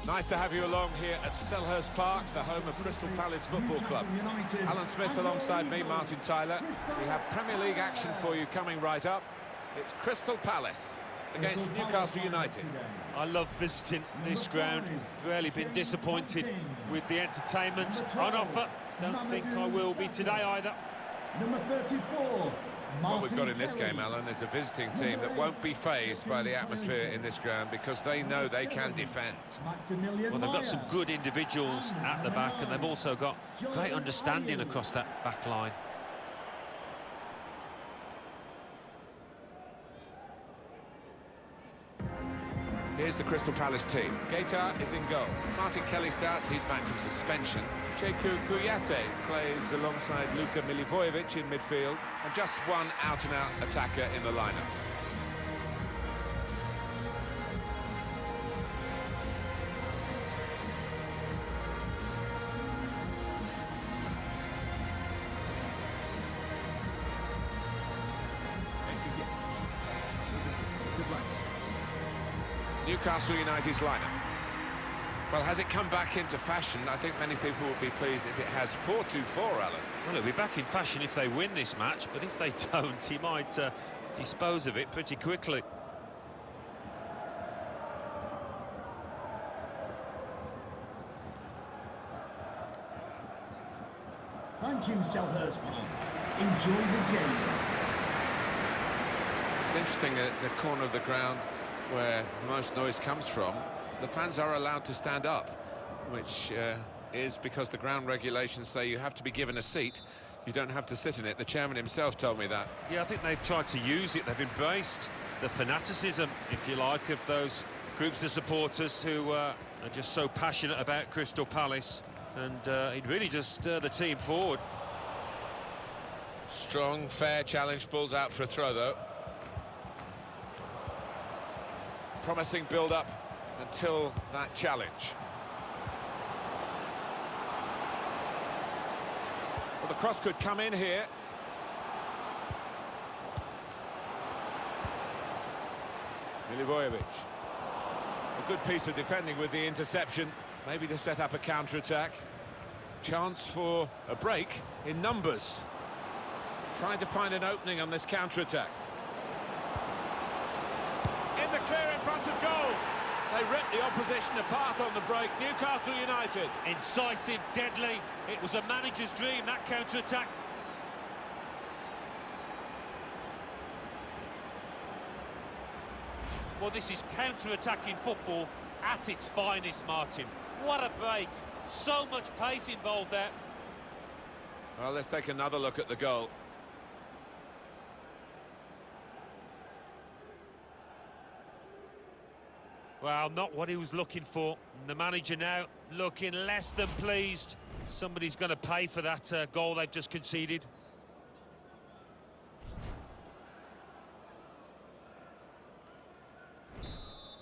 Nice to have you along here at Selhurst Park, the home of Crystal Palace Football Club. Alan Smith alongside me, Martin Tyler. We have Premier League action for you coming right up. It's Crystal Palace against Newcastle United. I love visiting this ground. Rarely been disappointed with the entertainment on offer. Don't think I will be today either. Number 34. What we've got in this game, Alan, is a visiting team that won't be fazed by the atmosphere in this ground because they know they can defend. Well, they've got some good individuals at the back, and they've also got great understanding across that back line. Here's the Crystal Palace team. Gaeta is in goal. Martin Kelly starts, he's back from suspension. Cheku Kuyate plays alongside Luka Milivojevic in midfield. And just one out-and-out attacker in the lineup. Newcastle United's lineup. Well, has it come back into fashion? I think many people will be pleased if it has 4-2-4, Alan. Well, it'll be back in fashion if they win this match, but if they don't, he might dispose of it pretty quickly. Thank you, Selhurst Park. Enjoy the game. It's interesting at the corner of the ground where most noise comes from, the fans are allowed to stand up, which is because the ground regulations say you have to be given a seat. You don't have to sit in it. The chairman himself told me that. Yeah, I think they've tried to use it. They've embraced the fanaticism, if you like, of those groups of supporters who are just so passionate about Crystal Palace, and it really just stir the team forward. Strong, fair challenge, balls out for a throw, though. Promising build-up until that challenge. Well, the cross could come in here. Milivojevic. A good piece of defending with the interception, maybe to set up a counter-attack. Chance for a break in numbers. Trying to find an opening on this counter-attack. In the clear in front of goal. They ripped the opposition apart on the break. Newcastle United. Incisive, deadly. It was a manager's dream, that counter-attack. Well, this is counter-attacking football at its finest, Martin. What a break. So much pace involved there. Well, let's take another look at the goal. Well, not what he was looking for. And the manager now looking less than pleased. Somebody's going to pay for that goal they've just conceded.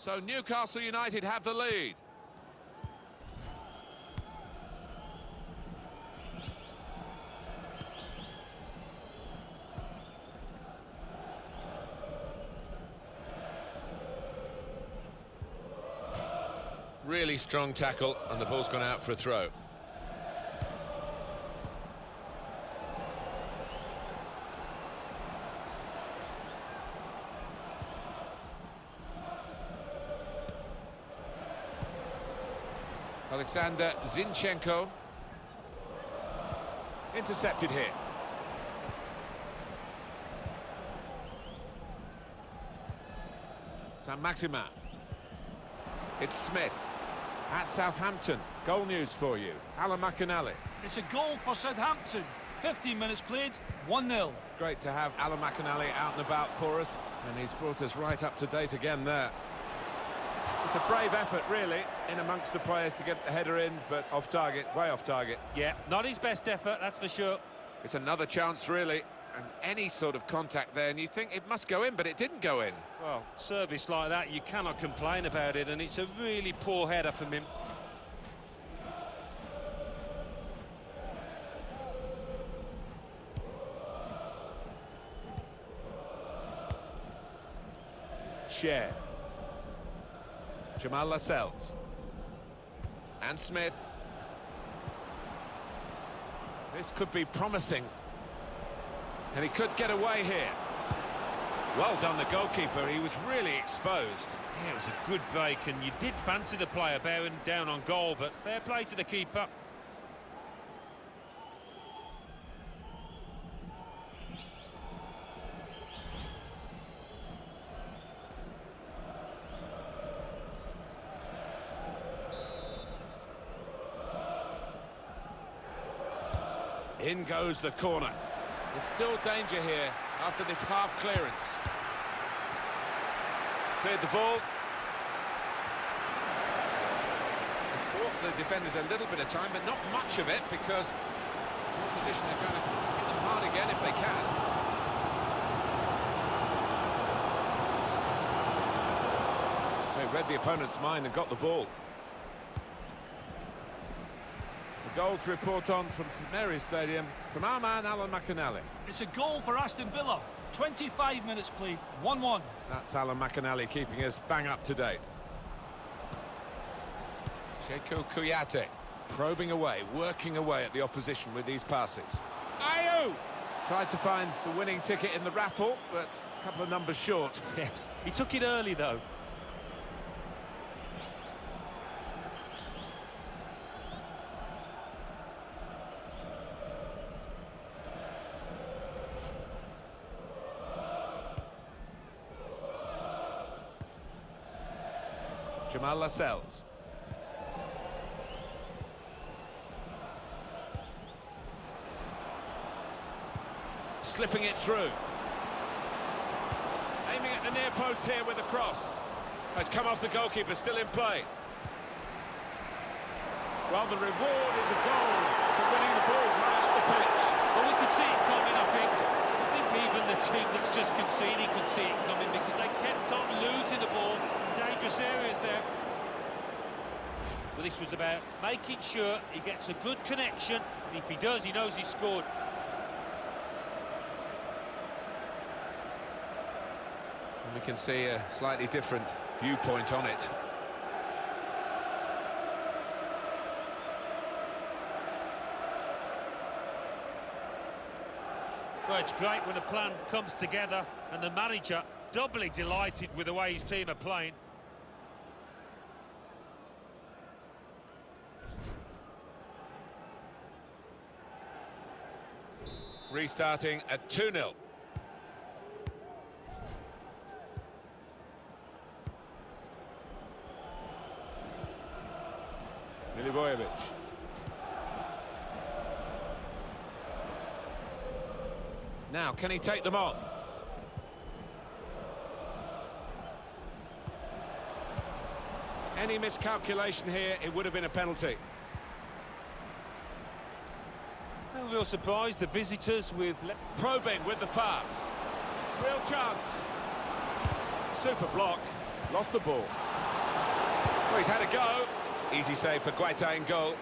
So Newcastle United have the lead. Really strong tackle, and the ball's gone out for a throw. Alexander Zinchenko. Intercepted here. Saint-Maximin. It's Smith. At Southampton, goal news for you. Alan McInally. It's a goal for Southampton. 15 minutes played, 1-0. Great to have Alan McInally out and about for us, and he's brought us right up to date again there. It's a brave effort, really, in amongst the players to get the header in, but off target, way off target. Yeah, not his best effort, that's for sure. It's another chance, really, and any sort of contact there, and you think it must go in, but it didn't go in. Well, service like that, you cannot complain about it, and it's a really poor header from him. Share. Jamal Lascelles. And Smith. This could be promising. And he could get away here. Well done, the goalkeeper. He was really exposed. Yeah, it was a good break, and you did fancy the player bearing down on goal, but fair play to the keeper. In goes the corner. There's still danger here after this half clearance. Cleared the ball. Bought the defenders a little bit of time, but not much of it, because the opposition are going to hit them hard again if they can. They read the opponent's mind and got the ball. The goal to report on from St Mary's Stadium from our man Alan McInally. It's a goal for Aston Villa. 25 minutes played, 1-1. That's Alan McInally keeping us bang up to date. Checo Kouyaté probing away, working away at the opposition with these passes. Ayew! Tried to find the winning ticket in the raffle, but a couple of numbers short. Yes, he took it early though. Jamal Lascelles. Slipping it through. Aiming at the near post here with a cross. It's come off the goalkeeper, still in play. Well, the reward is a goal for winning the ball high up the pitch. Well, we could see it coming, I think. I think even the team that's just conceding could see it coming, because they kept on losing the ball in dangerous areas there. Well, this was about making sure he gets a good connection, and if he does, he knows he scored. And we can see a slightly different viewpoint on it. Well, it's great when a plan comes together, and the manager doubly delighted with the way his team are playing. Restarting at 2-0. Milivojevic. Now, can he take them on? Any miscalculation here, it would have been a penalty. A real surprise, the visitors with... Probing with the pass. Real chance. Super block. Lost the ball. Well, he's had a go. Easy save for Guaita in goal.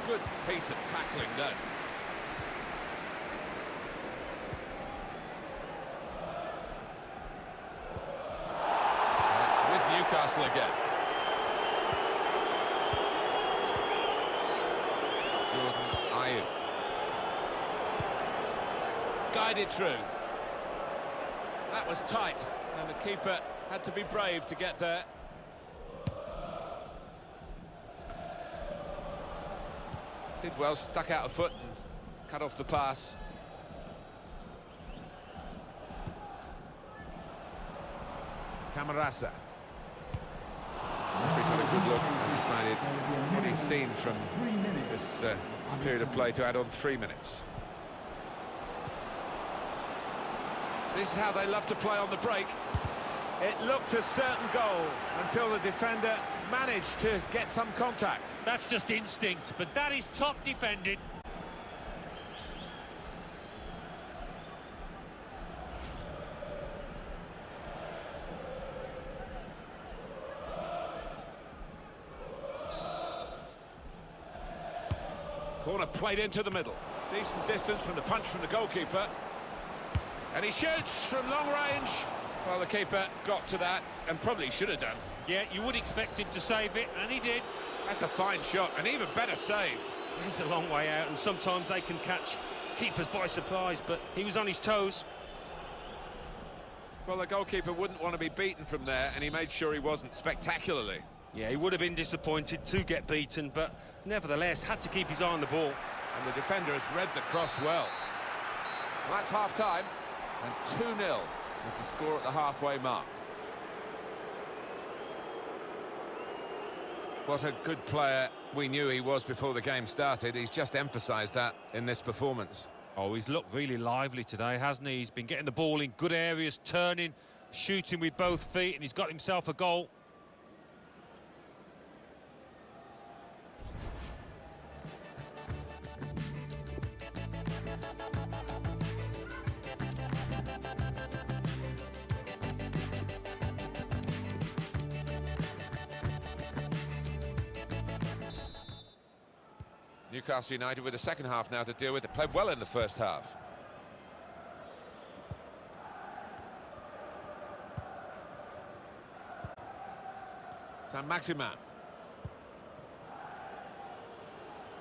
Good piece of tackling done. That's with Newcastle again. Ayew. Guided through. That was tight, and the keeper had to be brave to get there. Did well, stuck out a foot and cut off the pass. Camarasa. Referee's had a good look and decided what he's seen from this period of play to add on 3 minutes. This is how they love to play on the break. It looked a certain goal until the defender managed to get some contact. That's just instinct, but that is top defending. Corner played into the middle. Decent distance from the punch from the goalkeeper. And he shoots from long range. Well, the keeper got to that and probably should have done. Yeah, you would expect him to save it, and he did. That's a fine shot, an even better save. He's a long way out, and sometimes they can catch keepers by surprise, but he was on his toes. Well, the goalkeeper wouldn't want to be beaten from there, and he made sure he wasn't spectacularly. Yeah, he would have been disappointed to get beaten, but nevertheless had to keep his eye on the ball. And the defender has read the cross well. Well, that's half-time, and 2-0 is the score at the halfway mark. What a good player we knew he was before the game started. He's just emphasised that in this performance. Oh, he's looked really lively today, hasn't he? He's been getting the ball in good areas, turning, shooting with both feet, and he's got himself a goal. Newcastle United with the second half now to deal with. They played well in the first half. Saint-Maximin.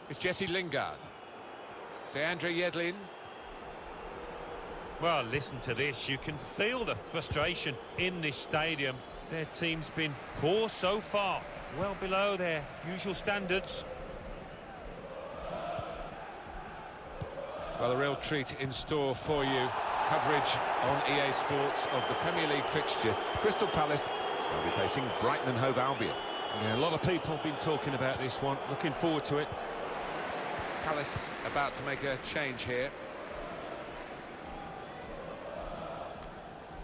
It's Jesse Lingard. DeAndre Yedlin. Well, listen to this. You can feel the frustration in this stadium. Their team's been poor so far, well below their usual standards. Well, a real treat in store for you. Coverage on EA Sports of the Premier League fixture. Crystal Palace will be facing Brighton and Hove Albion. Yeah, a lot of people have been talking about this one. Looking forward to it. Palace about to make a change here.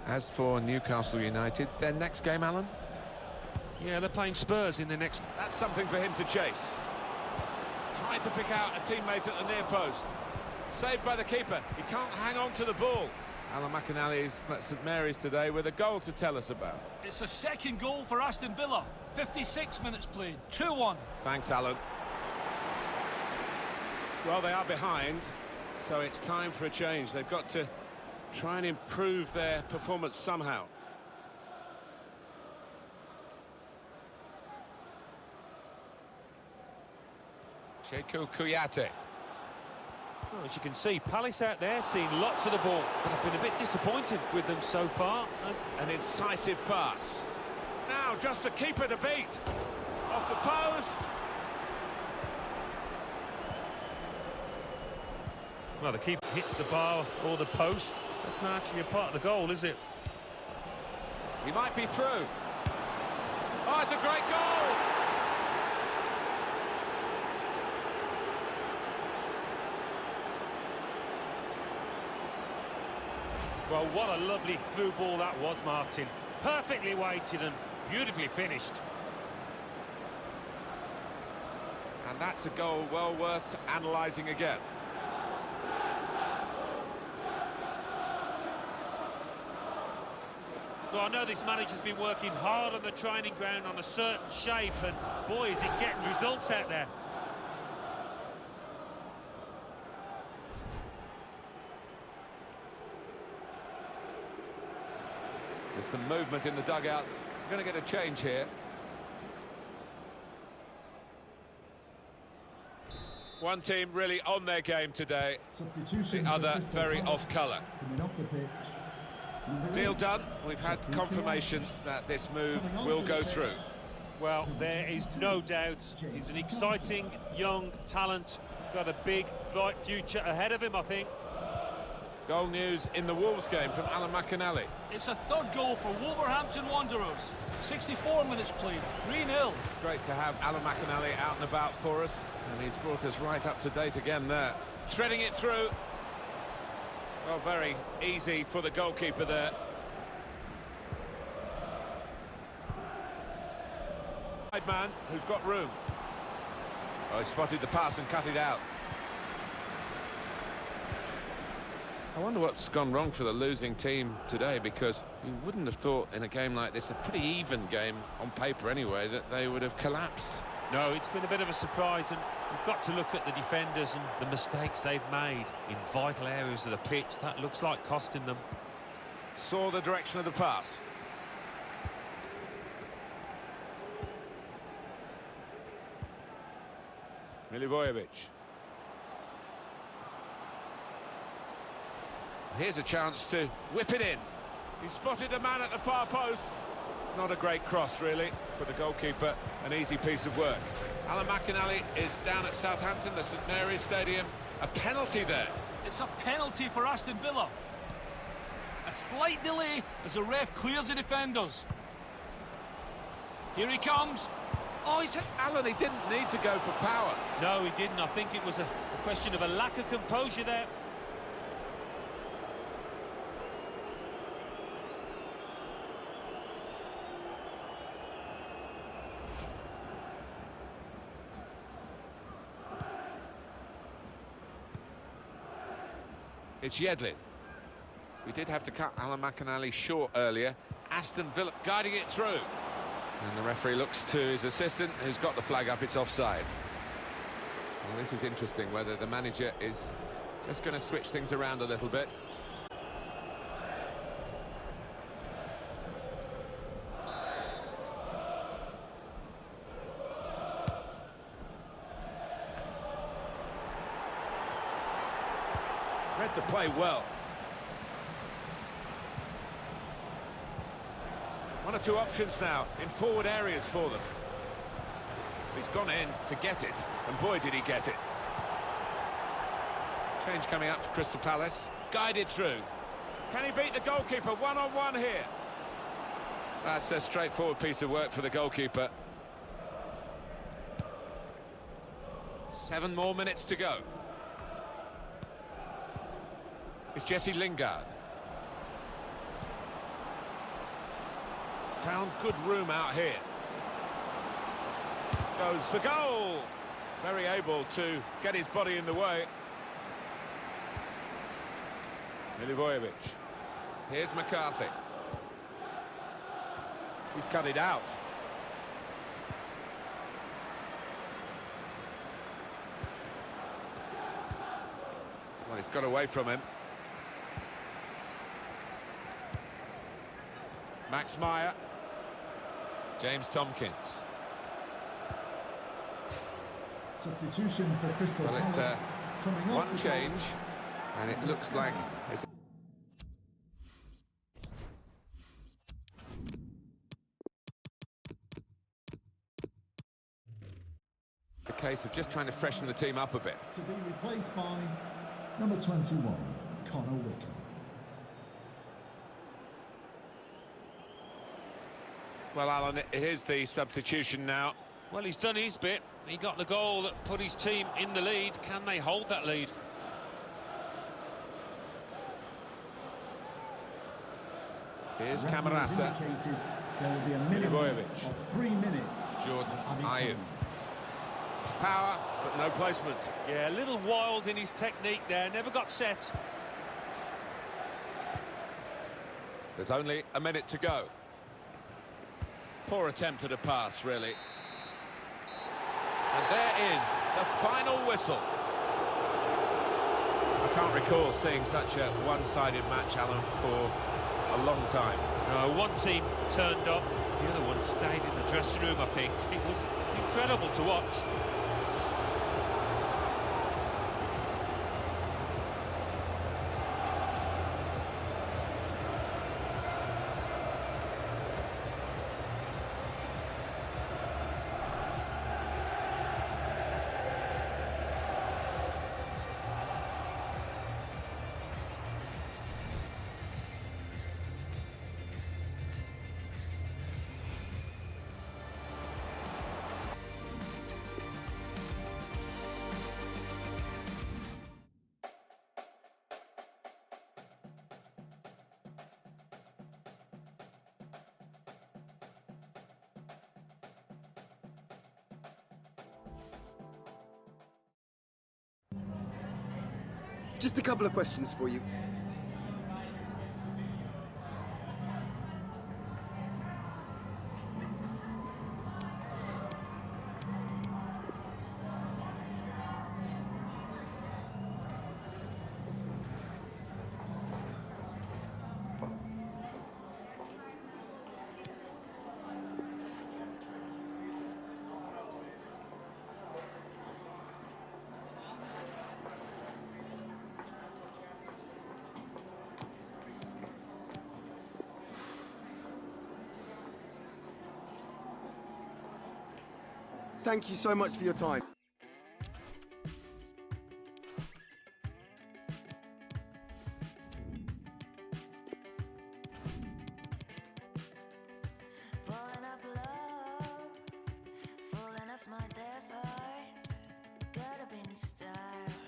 As for Newcastle United, their next game, Alan? Yeah, they're playing Spurs in the next... That's something for him to chase. Trying to pick out a teammate at the near post. Saved by the keeper. He can't hang on to the ball. Alan McInally's at St Mary's today with a goal to tell us about. It's a second goal for Aston Villa. 56 minutes played. 2-1. Thanks, Alan. Well, they are behind, so it's time for a change. They've got to try and improve their performance somehow. Sheku Kouyaté. Well, as you can see, Palace out there seeing lots of the ball, but I've been a bit disappointed with them so far. An incisive pass. Now, just the keeper to beat. Off the post. Well, the keeper hits the bar or the post. That's not actually a part of the goal, is it? He might be through. Oh, it's a great goal! Well, what a lovely through ball that was, Martin. Perfectly weighted and beautifully finished. And that's a goal well worth analysing again. Well, I know this manager's been working hard on the training ground on a certain shape, and boy, is it getting results out there. There's some movement in the dugout. We're going to get a change here. One team really on their game today, the other very off colour. Deal done. We've had confirmation that this move will go through. Well, there is no doubt he's an exciting young talent, got a big, bright future ahead of him, I think. Goal news in the Wolves game from Alan McInally. It's a third goal for Wolverhampton Wanderers. 64 minutes played, 3-0. Great to have Alan McInally out and about for us, and he's brought us right up to date again there. Threading it through. Well, very easy for the goalkeeper there. Side man who's got room. Oh, he spotted the pass and cut it out. I wonder what's gone wrong for the losing team today, because you wouldn't have thought in a game like this, a pretty even game on paper anyway, that they would have collapsed. No, it's been a bit of a surprise, and we've got to look at the defenders and the mistakes they've made in vital areas of the pitch. That looks like costing them. Saw the direction of the pass. Milivojevic. Here's a chance to whip it in. He spotted a man at the far post. Not a great cross, really, for the goalkeeper. An easy piece of work. Alan McInally is down at Southampton, the St Mary's Stadium. A penalty there. It's a penalty for Aston Villa. A slight delay as the ref clears the defenders. Here he comes. Oh, he's hit Alan. He didn't need to go for power. No, he didn't. I think it was a question of a lack of composure there. It's Yedlin. We did have to cut Alan McInally short earlier. Aston Villa guiding it through. And the referee looks to his assistant, who's got the flag up. It's offside. Well, this is interesting, whether the manager is just going to switch things around a little bit. Read the play well. One or two options now in forward areas for them. He's gone in to get it, and boy did he get it. Change coming up for Crystal Palace. Guided through. Can he beat the goalkeeper one-on-one here? That's a straightforward piece of work for the goalkeeper. 7 more minutes to go. It's Jesse Lingard. Found good room out here. Goes for goal. Very able to get his body in the way. Milivojevic. Here's McCarthy. He's cut it out. Well, he's got away from him. Max Meyer. James Tompkins. Substitution for Crystal Well, it's Palace. Coming up one change, and it looks like it's a case of just trying to freshen the team up a bit. to be replaced by number 21, Connor Wickham. Well, Alan, here's the substitution now. Well, he's done his bit. He got the goal that put his team in the lead. Can they hold that lead? Here's Referee has Camarasa. indicated there will be a minimum Milivojevic. of 3 minutes. Jordan of added Ayew. time. Power, but no placement. Yeah, a little wild in his technique there. Never got set. There's only a minute to go. Poor attempt at a pass, really. And there is the final whistle. I can't recall seeing such a one-sided match, Alan, for a long time. No, one team turned up, the other one stayed in the dressing room, I think. It was incredible to watch. Just a couple of questions for you. Thank you so much for your time. Pulling up love, falling off my death heart. Got up in style.